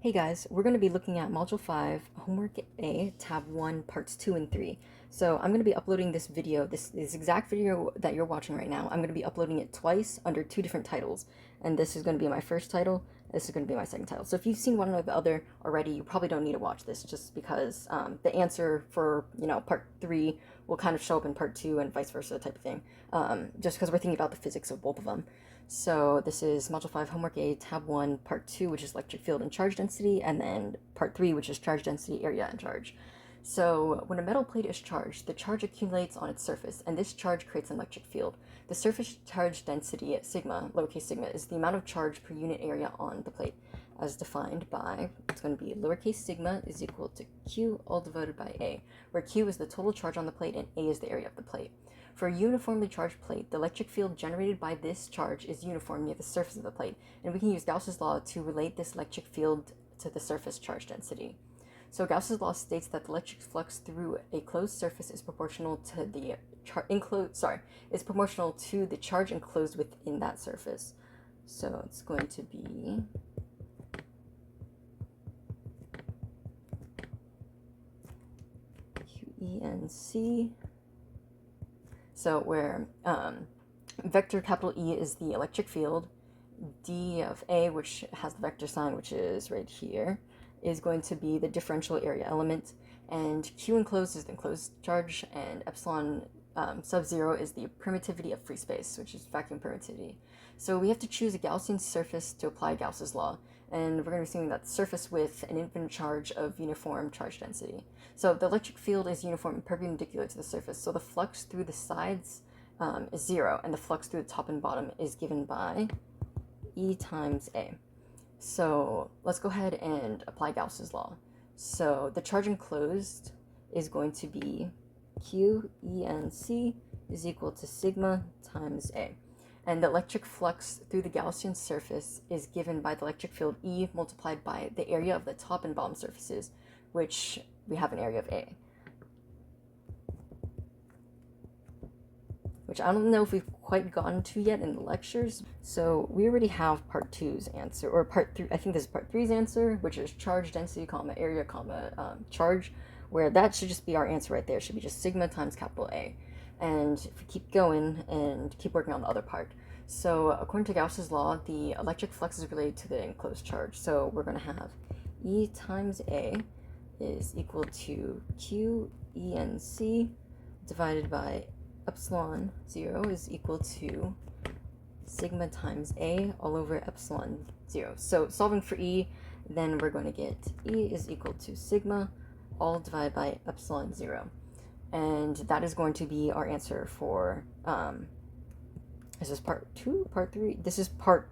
Hey guys, we're going to be looking at Module 5, Homework A, Tab 1, Parts 2 and 3. So I'm going to be uploading this video, this exact video that you're watching right now. I'm going to be uploading it twice under two different titles. And this is going to be my first title, this is going to be my second title. So if you've seen one or the other already, you probably don't need to watch this just because the answer for, Part 3 will kind of show up in Part 2 and vice versa type of thing. Just because we're thinking about the physics of both of them. So this is Module 5, Homework A, Tab 1, Part 2, which is electric field and charge density, and then Part 3, which is charge density, area, and charge. So when a metal plate is charged, the charge accumulates on its surface, and this charge creates an electric field. The surface charge density at sigma, lowercase sigma, is the amount of charge per unit area on the plate, as defined by, it's going to be lowercase sigma is equal to Q all divided by A, where Q is the total charge on the plate and A is the area of the plate. For a uniformly charged plate, the electric field generated by this charge is uniform near the surface of the plate, and we can use Gauss's law to relate this electric field to the surface charge density. So Gauss's law states that the electric flux through a closed surface is proportional to the charge enclosed within that surface. So it's going to be QENC. So where vector capital E is the electric field, D of A, which has the vector sign, which is right here, is going to be the differential area element, and Q enclosed is the enclosed charge, and epsilon sub-zero is the permittivity of free space, which is vacuum permittivity. So we have to choose a Gaussian surface to apply Gauss's law, and we're going to be assuming that the surface with an infinite charge of uniform charge density. So the electric field is uniform and perpendicular to the surface, so the flux through the sides is 0, and the flux through the top and bottom is given by E times A. So let's go ahead and apply Gauss's law. So the charge enclosed is going to be QENC is equal to sigma times A. And the electric flux through the Gaussian surface is given by the electric field E multiplied by the area of the top and bottom surfaces, which we have an area of A. Which I don't know if we've quite gotten to yet in the lectures. So we already have Part 2's answer, or Part 3, I think this is Part 3's answer, which is charge density, comma, area, comma, charge, where that should just be our answer right there. It should be just sigma times capital A. And if we keep going and keep working on the other part. So according to Gauss's law, the electric flux is related to the enclosed charge. So we're going to have E times A is equal to QENC divided by epsilon 0 is equal to sigma times A all over epsilon 0. So solving for E, then we're going to get E is equal to sigma all divided by epsilon 0. And that is going to be our answer for, is this Part 2? Part 3? This is Part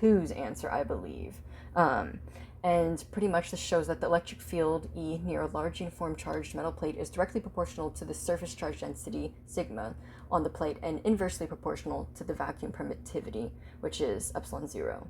2's answer, I believe. And pretty much this shows that the electric field E near a large uniform charged metal plate is directly proportional to the surface charge density, sigma, on the plate, and inversely proportional to the vacuum permittivity, which is epsilon 0.